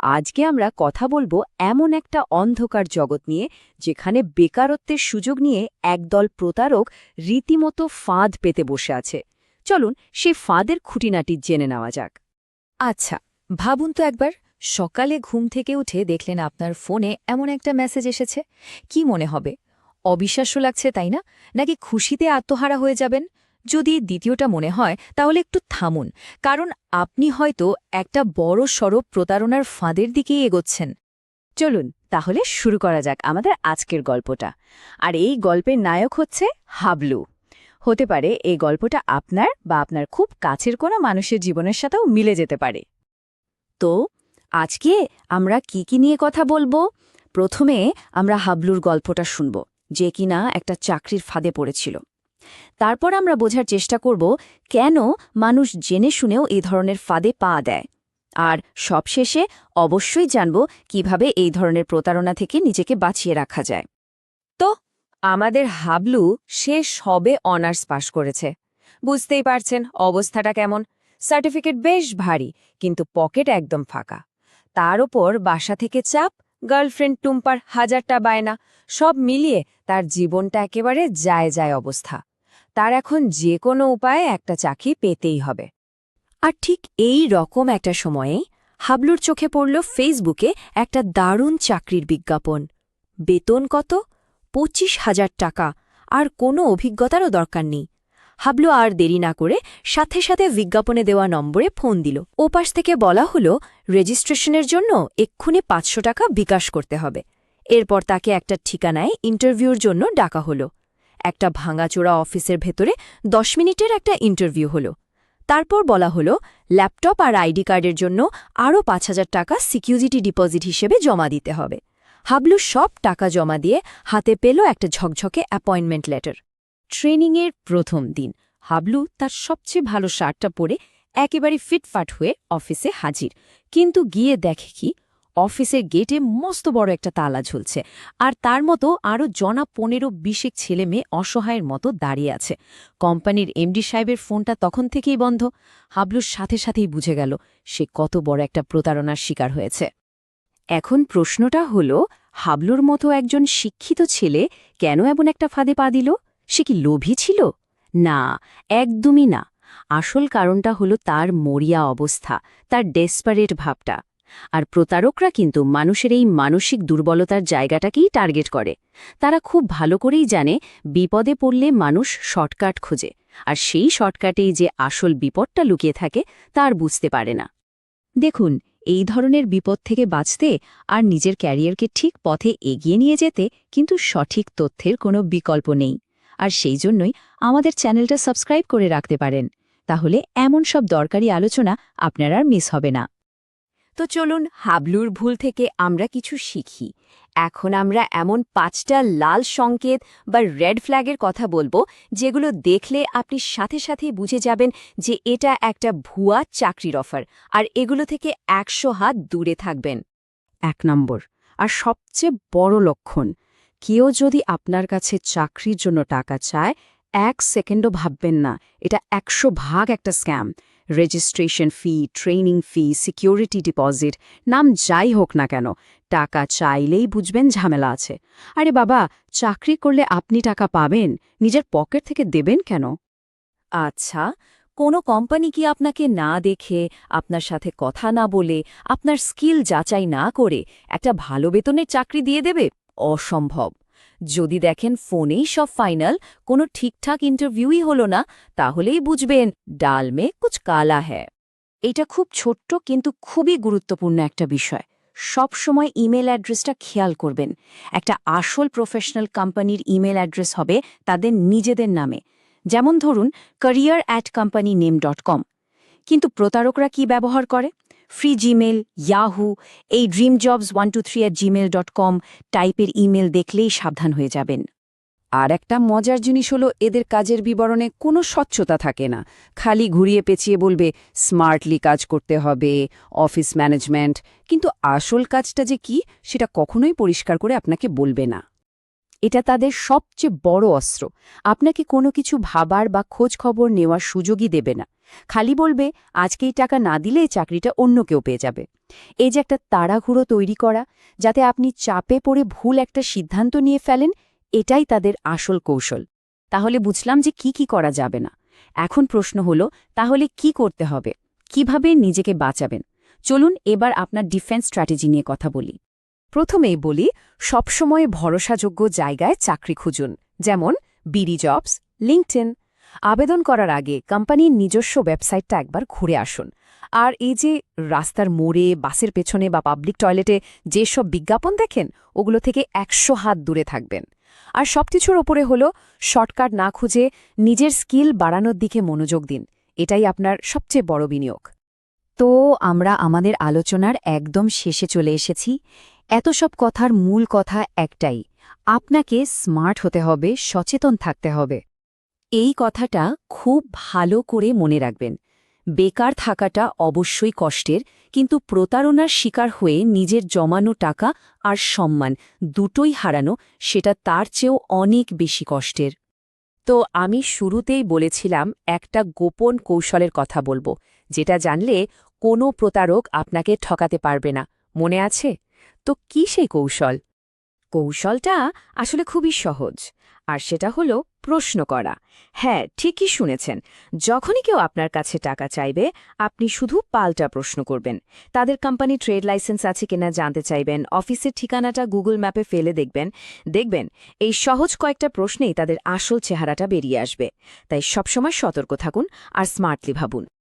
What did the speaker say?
আজকে আমরা কথা বলবো এমন একটা অন্ধকার জগৎ নিয়ে যেখানে বেকারত্বের সুযোগ নিয়ে একদল প্রতারক রীতিমতো ফাঁদ পেতে বসে আছে। চলুন সেই ফাঁদের খুঁটিনাটি জেনে নেওয়া যাক। আচ্ছা, ভাবুন তো একবার, সকালে ঘুম থেকে উঠে দেখলেন আপনার ফোনে এমন একটা মেসেজ এসেছে। কি মনে হবে? অবিশ্বাস্য লাগছে, তাই না? নাকি খুশিতে আত্মহারা হয়ে যাবেন? যদি দ্বিতীয়টা মনে হয় তাহলে একটু থামুন, কারণ আপনি হয়তো একটা বড় সড় প্রতারণার ফাঁদের দিকেই এগোচ্ছেন। চলুন তাহলে শুরু করা যাক আমাদের আজকের গল্পটা। আর এই গল্পের নায়ক হচ্ছে হাবলু। হতে পারে এই গল্পটা আপনার বা আপনার খুব কাছের কোনো মানুষের জীবনের সাথেও মিলে যেতে পারে। তো আজকে আমরা কি নিয়ে কথা বলবো? প্রথমে আমরা হাবলুর গল্পটা শুনব, যে কিনা একটা চাকরির ফাঁদে পড়েছিল। তারপর আমরা বোঝার চেষ্টা করব কেন মানুষ জেনে শুনেও এই ধরনের ফাঁদে পা দেয়। আর সবশেষে অবশ্যই জানব কিভাবে এই ধরনের প্রতারণা থেকে নিজেকে বাঁচিয়ে রাখা যায়। তো আমাদের হাবলু সে সবে অনার্স পাশ করেছে। বুঝতেই পারছেন অবস্থাটা কেমন। সার্টিফিকেট বেশ ভারী, কিন্তু পকেট একদম ফাঁকা। তার ওপর বাসা থেকে চাপ, গার্লফ্রেন্ড টুম্পার হাজারটা বায়না, সব মিলিয়ে তার জীবনটা একেবারে যায় অবস্থা। তার এখন যে কোনো উপায়ে একটা চাকরি পেতেই হবে। আর ঠিক এই রকম একটা সময়ে হাবলুর চোখে পড়ল ফেসবুকে একটা দারুণ চাকরির বিজ্ঞাপন। বেতন কত? 25,000 টাকা, আর কোনো অভিজ্ঞতারও দরকার নেই। হাবলু আর দেরি না করে সাথে সাথে বিজ্ঞাপনে দেওয়া নম্বরে ফোন দিল। ওপাশ থেকে বলা হলো রেজিস্ট্রেশনের জন্য এক্ষুনি 500 টাকা বিকাশ করতে হবে। এরপর তাকে একটা ঠিকানায় ইন্টারভিউর জন্য ডাকা হলো। একটা ভাঙাচোরা অফিসের ভেতরে 10 মিনিটের একটা ইন্টারভিউ হলো। তারপর বলা হলো ল্যাপটপ আর আইডি কার্ডের জন্য আরও 5,000 টাকা সিকিউরিটি ডিপোজিট হিসেবে জমা দিতে হবে। হাবলু সব টাকা জমা দিয়ে হাতে পেল একটা ঝকঝকে অ্যাপয়েন্টমেন্ট লেটার। ট্রেনিংয়ের প্রথম দিন হাবলু তার সবচেয়ে ভালো শার্টটা পরে একেবারে ফিটফাট হয়ে অফিসে হাজির। কিন্তু গিয়ে দেখে কি, অফিসের গেটে মস্ত বড় একটা তালা ঝুলছে, আর তার মতো আরও 15-20 ছেলে মেয়ে অসহায়ের মতো দাঁড়িয়ে আছে। কোম্পানির এমডি সাহেবের ফোনটা তখন থেকেই বন্ধ। হাবলুর সাথে সাথেই বুঝে গেল সে কত বড় একটা প্রতারণার শিকার হয়েছে। এখন প্রশ্নটা হলো, হাবলুর মতো একজন শিক্ষিত ছেলে কেন এমন একটা ফাঁদে পা দিল? সে কি লোভী ছিল? না, একদমই না। আসল কারণটা হলো তার মরিয়া অবস্থা, তার ডেসপারেট ভাবটা। আর প্রতারকরা কিন্তু মানুষের এই মানসিক দুর্বলতার জায়গাটাকেই টার্গেট করে। তারা খুব ভালো করেই জানে বিপদে পড়লে মানুষ শর্টকাট খোঁজে, আর সেই শর্টকাটেই যে আসল বিপদটা লুকিয়ে থাকে তার বুঝতে পারে না। দেখুন, এই ধরনের বিপদ থেকে বাঁচতে আর নিজের ক্যারিয়ারকে ঠিক পথে এগিয়ে নিয়ে যেতে কিন্তু সঠিক তথ্যের কোনো বিকল্প নেই। আর সেই জন্যই আমাদের চ্যানেলটা সাবস্ক্রাইব করে রাখতে পারেন। তাহলে এমন সব দরকারি আলোচনা আপনার আর মিস হবে না। তো চলুন হাবলুর ভুল থেকে আমরা কিছু শিখি। এখন আমরা এমন 5টা লাল সংকেত বা রেড ফ্ল্যাগের কথা বলবো, যেগুলো দেখলে আপনি সাথে সাথেই বুঝে যাবেন যে এটা একটা ভুয়া চাকরির অফার, আর এগুলো থেকে 100 হাত দূরে থাকবেন। 1 নম্বর, আর সবচেয়ে বড় লক্ষণ, কেউ যদি আপনার কাছে চাকরির জন্য টাকা চায়, 1 সেকেন্ডও ভাববেন না, এটা 100% একটা স্ক্যাম। রেজিস্ট্রেশন ফি, ট্রেনিং ফি, সিকিউরিটি ডিপোজিট, নাম যাই হোক না কেন, টাকা চাইলেই বুঝবেন ঝামেলা আছে। আরে বাবা, চাকরি করলে আপনি টাকা পাবেন, নিজের পকেট থেকে দেবেন কেন? আচ্ছা, কোনো কোম্পানি কি আপনাকে না দেখে, আপনার সাথে কথা না বলে, আপনার স্কিল যাচাই না করে একটা ভালো বেতনের চাকরি দিয়ে দেবে? অসম্ভব। যদি দেখেন ফোনেই সব ফাইনাল, কোনো ঠিকঠাক ইন্টারভিউই হলো না, তাহলেই বুঝবেন ডাল মে কুছ কালা হ্যায়। এটা খুব ছোট্ট কিন্তু খুবই গুরুত্বপূর্ণ একটা বিষয়। সব সময় ইমেল অ্যাড্রেসটা খেয়াল করবেন। একটা আসল প্রফেশনাল কোম্পানির ইমেল অ্যাড্রেস হবে তাদের নিজেদের নামে, যেমন ধরুন career@companyname.com। কিন্তু প্রতারকরা কি ব্যবহার করে? ফ্রি জিমেল, ইয়াহু, এই dreamjobs123@gmail.com টাইপের ইমেল দেখলেই সাবধান হয়ে যাবেন। আর একটা মজার জিনিস হলো, এদের কাজের বিবরণে কোনো স্বচ্ছতা থাকে না। খালি ঘুরিয়ে পেঁচিয়ে বলবে স্মার্টলি কাজ করতে হবে, অফিস ম্যানেজমেন্ট, কিন্তু আসল কাজটা যে কি সেটা কখনোই পরিষ্কার করে আপনাকে বলবে না। এটা তাদের সবচেয়ে বড় অস্ত্র। আপনাকে কোনো কিছু ভাবার বা খোঁজ খবর নেওয়ার সুযোগই দেবে না। খালি বলবে আজকেই টাকা না দিলে চাকরিটা অন্য কেউ পেয়ে যাবে। এই যে একটা তাড়াহুড়ো তৈরি করা, যাতে আপনি চাপে পড়ে ভুল একটা সিদ্ধান্ত নিয়ে ফেলেন, এটাই তাদের আসল কৌশল। তাহলে বুঝলাম যে কি করা যাবে না। এখন প্রশ্ন হলো, তাহলে কি করতে হবে? কিভাবে নিজেকে বাঁচাবেন? চলুন এবার আপনার ডিফেন্স স্ট্র্যাটেজি নিয়ে কথা বলি। প্রথমেই বলি, সবসময় ভরসাযোগ্য জায়গায় চাকরি খুঁজুন, যেমন বিডি জবস, লিঙ্কডইন। আবেদন করার আগে কোম্পানির নিজস্ব ওয়েবসাইটটা একবার ঘুরে আসুন। আর এই যে রাস্তার মোড়ে, বাসের পেছনে বা পাবলিক টয়লেটে যেসব বিজ্ঞাপন দেখেন, ওগুলো থেকে 100 হাত দূরে থাকবেন। আর সবকিছুর ওপরে হলো, শর্টকাট না খুঁজে নিজের স্কিল বাড়ানোর দিকে মনোযোগ দিন। এটাই আপনার সবচেয়ে বড় বিনিয়োগ। তো আমরা আমাদের আলোচনার একদম শেষে চলে এসেছি। এত সব কথার মূল কথা একটাই, আপনাকে স্মার্ট হতে হবে, সচেতন থাকতে হবে। এই কথাটা খুব ভালো করে মনে রাখবেন। বেকার থাকাটা অবশ্যই কষ্টের, কিন্তু প্রতারণার শিকার হয়ে নিজের জমানো টাকা আর সম্মান দুটোই হারানো, সেটা তার চেয়েও অনেক বেশি কষ্টের। তো আমি শুরুতেই বলেছিলাম একটা গোপন কৌশলের কথা বলবো, যেটা জানলে কোনো প্রতারক আপনাকে ঠকাতে পারবে না। মনে আছে? তো কি সেই কৌশল? কৌশলটা আসলে খুবই সহজ, আর সেটা হলো প্রশ্ন করা। হ্যাঁ, ঠিকই শুনেছেন। যখনই কেউ আপনার কাছে টাকা চাইবে, আপনি শুধু পাল্টা প্রশ্ন করবেন। তাদের কোম্পানি ট্রেড লাইসেন্স আছে কিনা জানতে চাইবেন, অফিসের ঠিকানাটা গুগল ম্যাপে ফেলে দেখবেন এই সহজ কয়েকটা প্রশ্নেই তাদের আসল চেহারাটা বেরিয়ে আসবে। তাই সবসময় সতর্ক থাকুন আর স্মার্টলি ভাবুন।